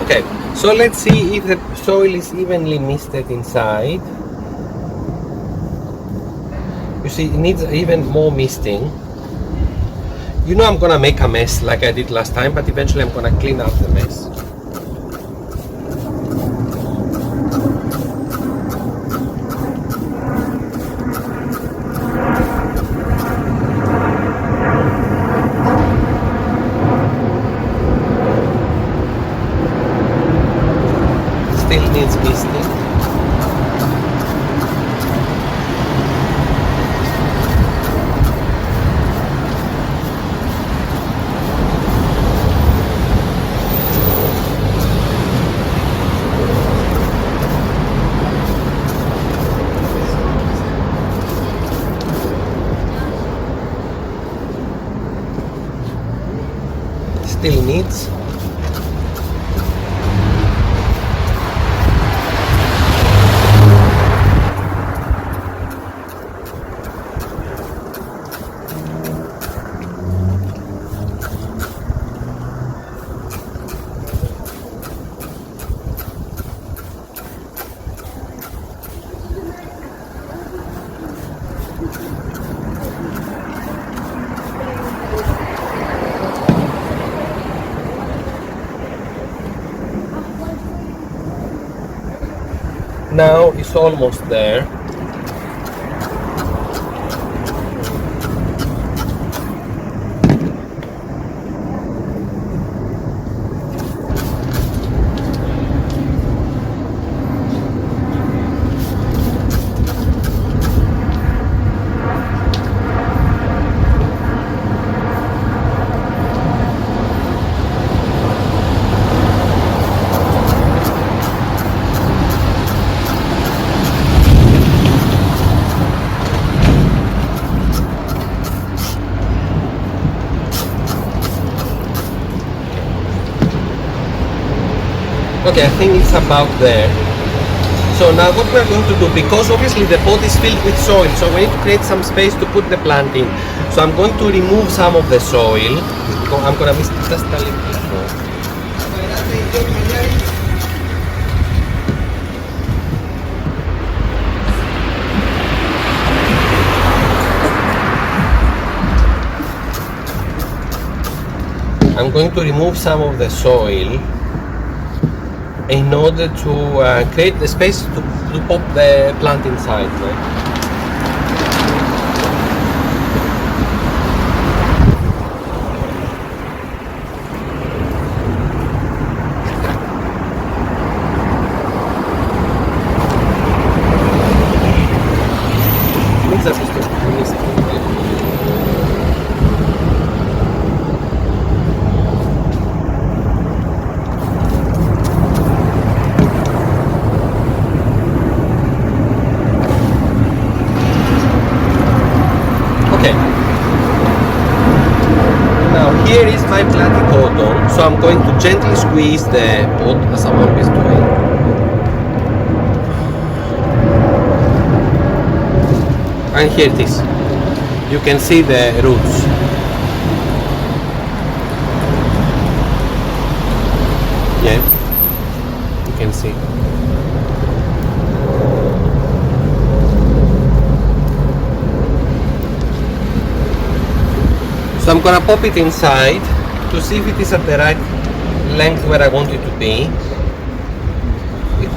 Okay, so let's see if the soil is evenly misted inside. You see, it needs even more misting. You know I'm gonna make a mess like I did last time, but eventually I'm gonna clean up the mess. Still needs misting. still needs. Now it's almost there. Okay, I think it's about there. So now what we're going to do, because obviously the pot is filled with soil, so we need to create some space to put the plant in. So I'm going to remove some of the soil. I'm going to miss just a little bit more. I'm going to remove some of the soil in order to create the space to pop the plant inside. Right? Here is my platycodon, so I'm going to gently squeeze the pot as I'm always doing. And here it is. You can see the roots. Yeah, you can see. So I'm gonna pop it inside to see if it is at the right length where I want it to be. It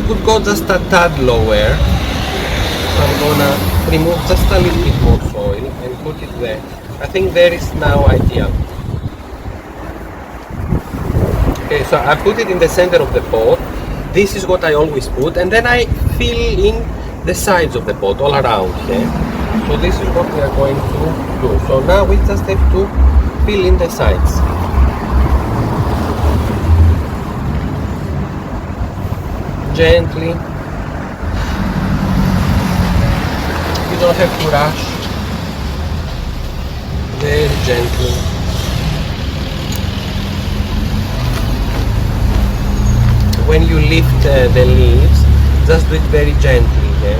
could go just a tad lower. So I'm gonna remove just a little bit more soil and put it there. I think there is now ideal. Okay, so I put it in the center of the pot. This is what I always put, and then I fill in the sides of the pot all around here. So this is what we are going to do. So now we just have to fill in the sides. Gently. You don't have to rush. Very gently. When you lift the leaves, just do it very gently. Yeah?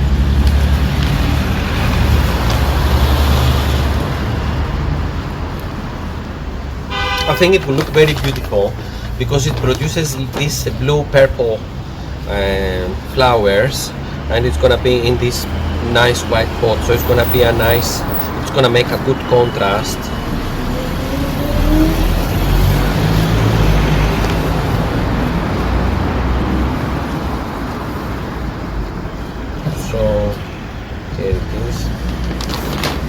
I think it will look very beautiful because it produces these blue-purple flowers, and it's gonna be in this nice white pot. So it's gonna be it's gonna make a good contrast. So here it is.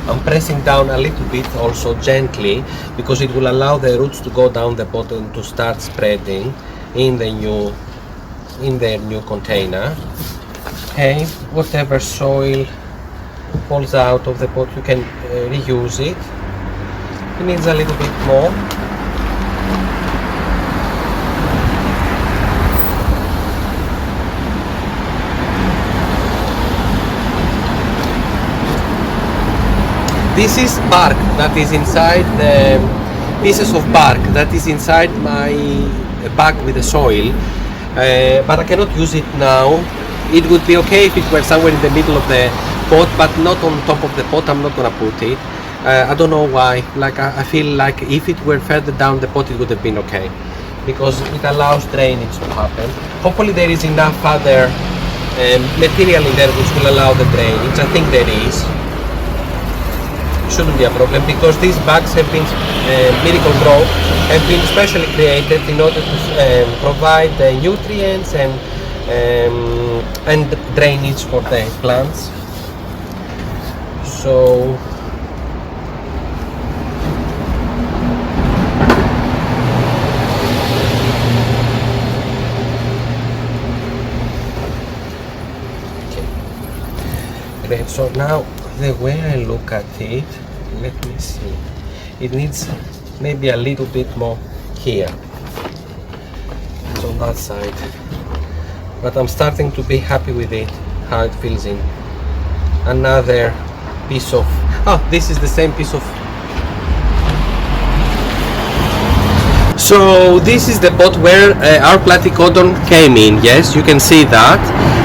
I'm pressing down a little bit also gently because it will allow the roots to go down the bottom to start spreading in the new container. Okay, whatever soil falls out of the pot you can reuse it. It needs a little bit more. This is bark that is inside pieces of bark that is inside my bag with the soil, but I cannot use it now. It would be okay if it were somewhere in the middle of the pot, but not on top of the pot. I'm not gonna put it. I don't know why. Like I feel like if it were further down the pot, it would have been okay, because it allows drainage to happen. Hopefully there is enough other material in there which will allow the drainage. I think there is. Shouldn't be a problem, because these bags have been Miracle Grow have been specially created in order to provide nutrients and drainage for the plants. So great. So now the way I look at it, let me see, it needs maybe a little bit more here. It's on that side, but I'm starting to be happy with it, how it fills in. Another piece of, this is the same piece of, so this is the pot where our platycodon came in. Yes, you can see that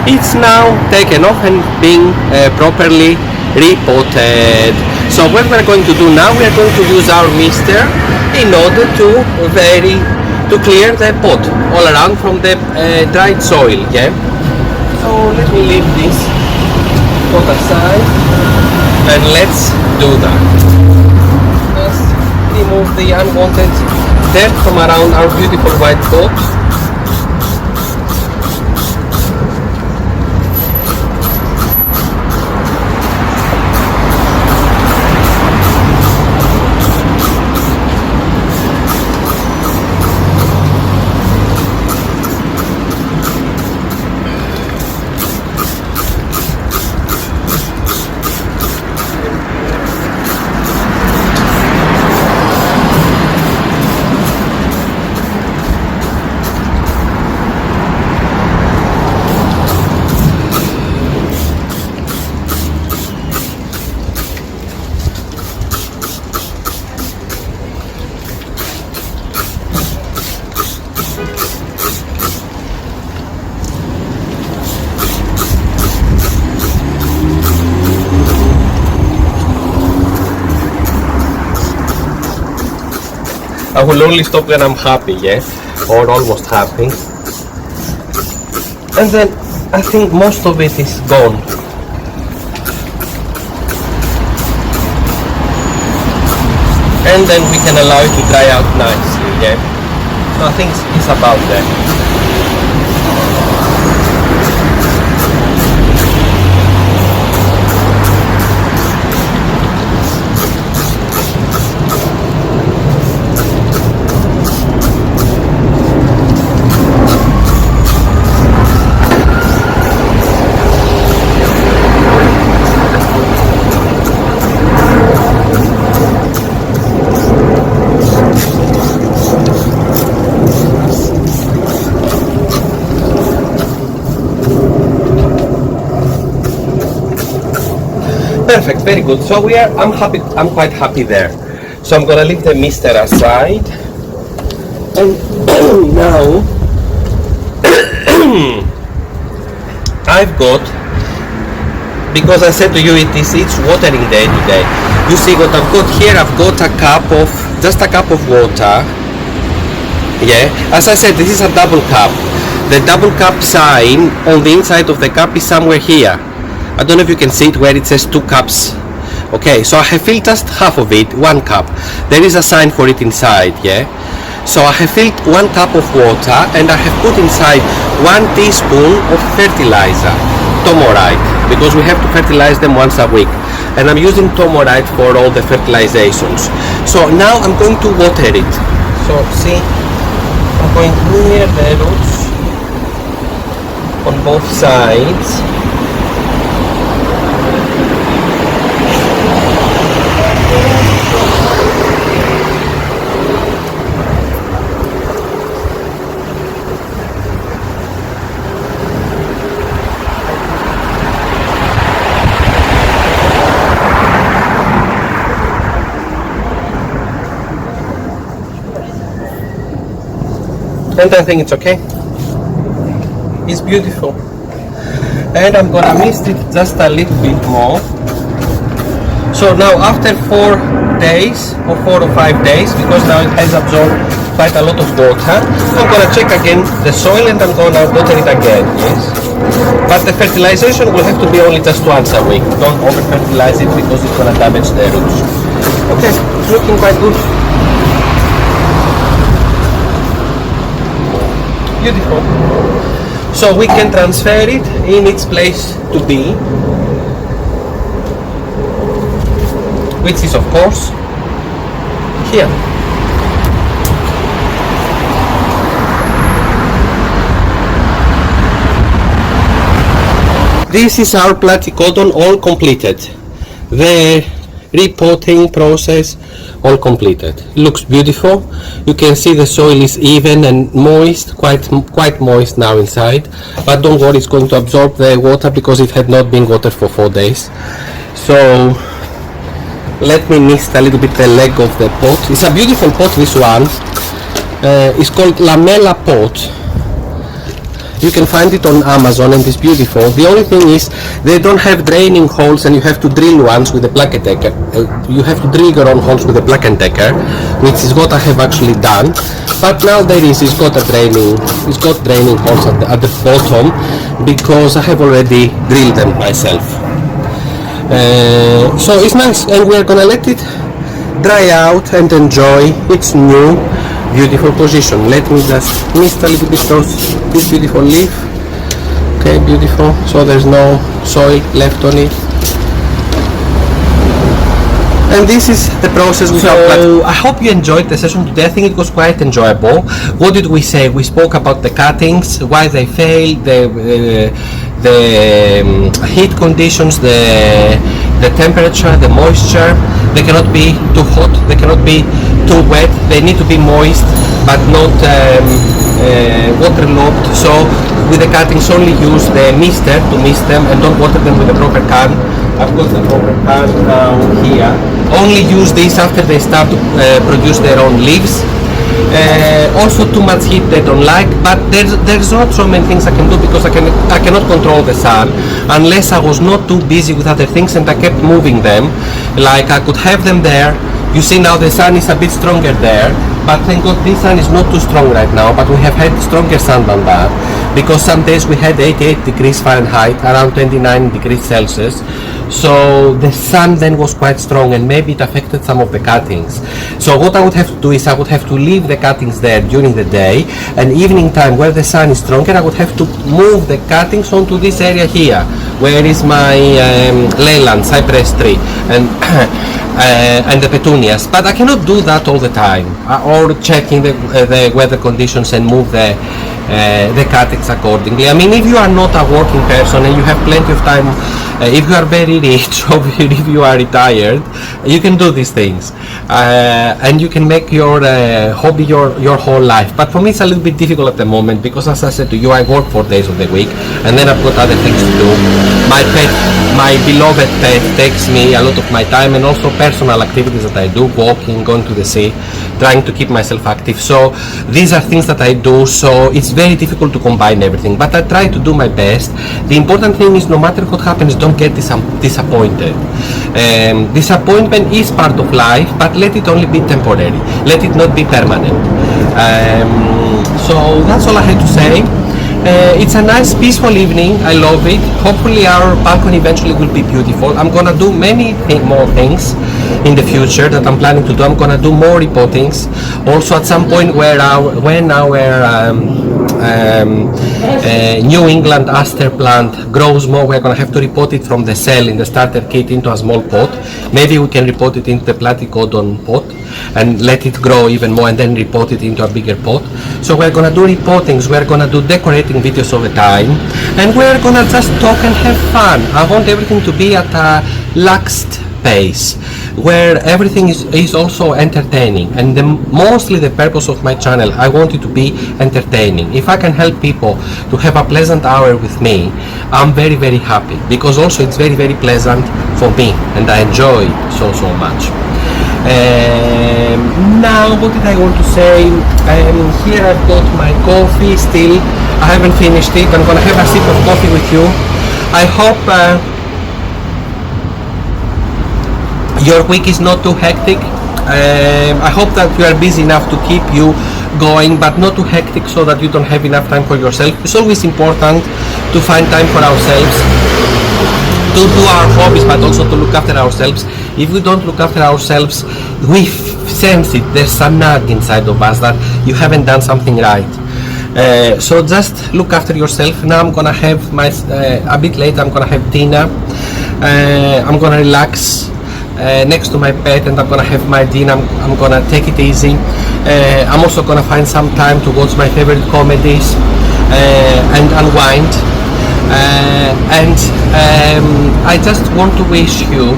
it's now taken off and being properly repotted. So what we're going to do now, we are going to use our mister in order to clear the pot all around from the dried soil. Yeah, so let me leave this pot aside and let's do that. Just remove the unwanted dirt from around our beautiful white pot. I will only stop when I'm happy, yeah, or almost happy. And then I think most of it is gone. And then we can allow it to dry out nicely, yeah. So I think it's about that. Perfect, very good. So I'm happy, I'm quite happy there. So I'm gonna leave the mister aside. And now I've got, because I said to you it's watering day today. You see what I've got here, I've got just a cup of water. Yeah, as I said, this is a double cup. The double cup sign on the inside of the cup is somewhere here. I don't know if you can see it where it says 2 cups. Okay, so I have filled just half of it, 1 cup. There is a sign for it inside, yeah? So I have filled 1 cup of water and I have put inside 1 teaspoon of fertilizer, Tomorite, because we have to fertilize them once a week. And I'm using Tomorite for all the fertilizations. So now I'm going to water it. So see, I'm going near the roots on both sides. and I think it's okay. It's beautiful. And I'm gonna mist it just a little bit more. So now after 4 days or 4 or 5 days, because now it has absorbed quite a lot of water, I'm gonna check again the soil and I'm gonna water it again, yes? But the fertilization will have to be only just once a week. Don't over fertilize it because it's gonna damage the roots. Okay, it's looking quite good. Beautiful. So we can transfer it in its place to be, which is of course here. This is our platycodon all completed. The repotting process all completed. It looks beautiful. You can see the soil is even and moist, quite moist now inside, but don't worry, it's going to absorb the water because it had not been watered for 4 days. So let me mist a little bit the leg of the pot. It's a beautiful pot, this one. It's called lamella pot. You can find it on Amazon and it's beautiful. The only thing is they don't have draining holes and you have to drill ones with a platycodon. You have to drill your own holes with a platycodon, which is what I have actually done. But now there is, it's got draining holes at the bottom because I have already drilled them myself. So it's nice, and we're gonna let it dry out and enjoy its new beautiful position. Let me just mist a little bit this beautiful leaf. Okay, beautiful. So there's no soil left on it. And this is the process we have. So I hope you enjoyed the session today. I think it was quite enjoyable. What did we say? We spoke about the cuttings, why they failed, the heat conditions, the temperature, the moisture. They cannot be too hot, they cannot be too wet, they need to be moist but not waterlogged. So with the cuttings only use the mister to mist them and don't water them with the proper can. I've got the proper can now here. Only use this after they start to produce their own leaves. Also too much heat they don't like, but there's not so many things I can do because I cannot control the sun unless I was not too busy with other things and I kept moving them. Like I could have them there. You see now the sun is a bit stronger there, but thank God this sun is not too strong right now, but we have had stronger sun than that because some days we had 88 degrees Fahrenheit, around 29 degrees Celsius. So the sun then was quite strong and maybe it affected some of the cuttings. So what I would have to do is I would have to leave the cuttings there during the day, and evening time where the sun is stronger I would have to move the cuttings onto this area here where is my leyland cypress tree and the petunias. But I cannot do that all the time, or checking the weather conditions and move the cuttings accordingly. I mean, if you are not a working person and you have plenty of time, if you are very rich or if you are retired, you can do these things and you can make your hobby your whole life. But for me it's a little bit difficult at the moment because, as I said to you, I work 4 days of the week and then I've got other things to do. My beloved pet takes me a lot of my time, and also personal activities that I do, walking, going to the sea, trying to keep myself active. So these are things that I do, so it's very difficult to combine everything, but I try to do my best. The important thing is no matter what happens, don't get disappointed. Disappointment is part of life, but let it only be temporary. Let it not be permanent. So that's all I had to say. It's a nice peaceful evening. I love it. Hopefully our balcony eventually will be beautiful. I'm gonna do many more things in the future that I'm planning to do. I'm gonna do more repottings. Also at some point when our New England aster plant grows more, we're gonna have to repot it from the cell in the starter kit into a small pot. Maybe we can repot it into the platycodon pot and let it grow even more and then repot it into a bigger pot. So we're gonna do repottings, we're gonna do decorating videos all the time, and we're gonna just talk and have fun. I want everything to be at a relaxed pace where everything is also entertaining, and mostly the purpose of my channel, I want it to be entertaining. If I can help people to have a pleasant hour with me, I'm very, very happy, because also it's very, very pleasant for me and I enjoy it so much. Now, what did I want to say? Here I've got my coffee still. I haven't finished it. I'm gonna have a sip of coffee with you. I hope your week is not too hectic. I hope that you are busy enough to keep you going, but not too hectic so that you don't have enough time for yourself. It's always important to find time for ourselves, to do our hobbies, but also to look after ourselves. If we don't look after ourselves, we sense it. There's some nag inside of us that you haven't done something right. So just look after yourself. Now I'm gonna have my a bit later I'm gonna have dinner. I'm gonna relax next to my pet, and I'm gonna have my dinner. I'm gonna take it easy. I'm also gonna find some time to watch my favorite comedies and unwind. I just want to wish you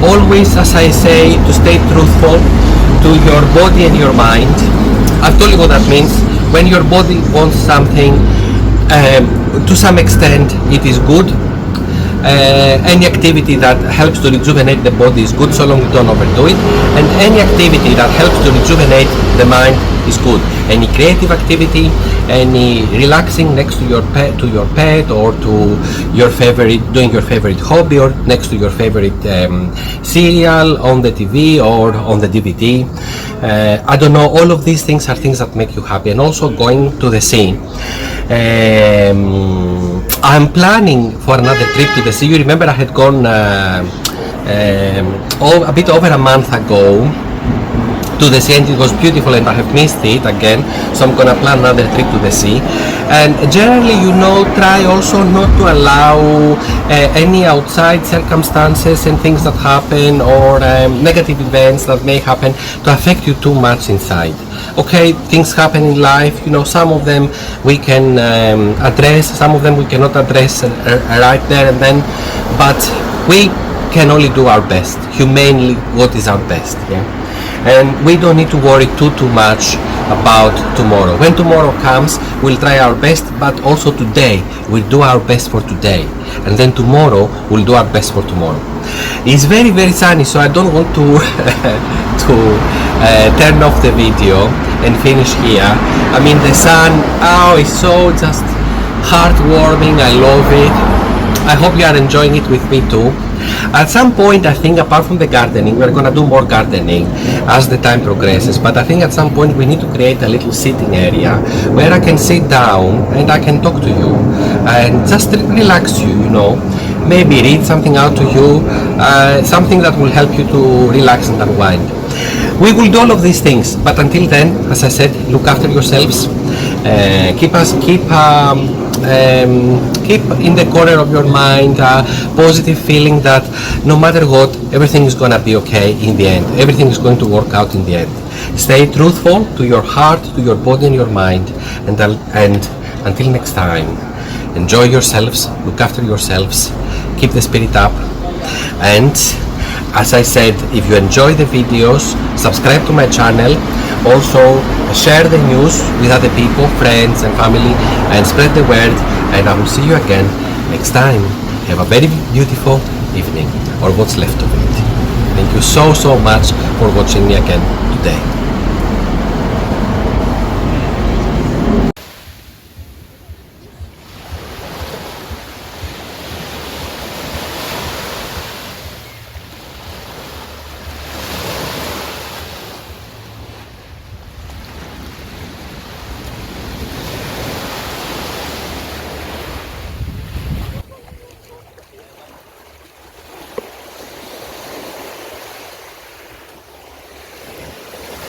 always, as I say, to stay truthful to your body and your mind. I've told you what that means. When your body wants something, to some extent it is good. Any activity that helps to rejuvenate the body is good, so long you don't overdo it, and any activity that helps to rejuvenate the mind is good. Any creative activity, any relaxing next to your pet, or to your favorite, doing your favorite hobby, or next to your favorite serial on the TV or on the DVD. I don't know, all of these things are things that make you happy. And also going to the sea. I'm planning for another trip to the sea. You remember I had gone a bit over a month ago to the sea, and it was beautiful, and I have missed it again, so I'm gonna plan another trip to the sea. And generally, you know, try also not to allow any outside circumstances and things that happen, or negative events that may happen, to affect you too much inside. Okay, things happen in life, you know, some of them we can address, some of them we cannot address right there and then, but we can only do our best, humanely, what is our best, yeah? And we don't need to worry too much about tomorrow. When tomorrow comes, we'll try our best, but also today we'll do our best for today, and then tomorrow we'll do our best for tomorrow. It's very, very sunny, so I don't want to turn off the video and finish here. I mean, the sun, oh, it's so just heartwarming. I love it. I hope you are enjoying it with me too. At some point, I think, apart from the gardening, we're gonna do more gardening as the time progresses, but I think at some point we need to create a little sitting area where I can sit down and I can talk to you and just relax you, you know, maybe read something out to you, something that will help you to relax and unwind. We will do all of these things, but until then, as I said, look after yourselves. Keep in the corner of your mind a positive feeling that no matter what, everything is gonna be okay in the end. Everything is going to work out in the end. Stay truthful to your heart, to your body and your mind, and until next time, enjoy yourselves, look after yourselves, keep the spirit up, and as I said, if you enjoy the videos, subscribe to my channel. Also, share the news with other people, friends and family, and spread the word. And I will see you again next time. Have a very beautiful evening, or what's left of it. Thank you so much for watching me again today.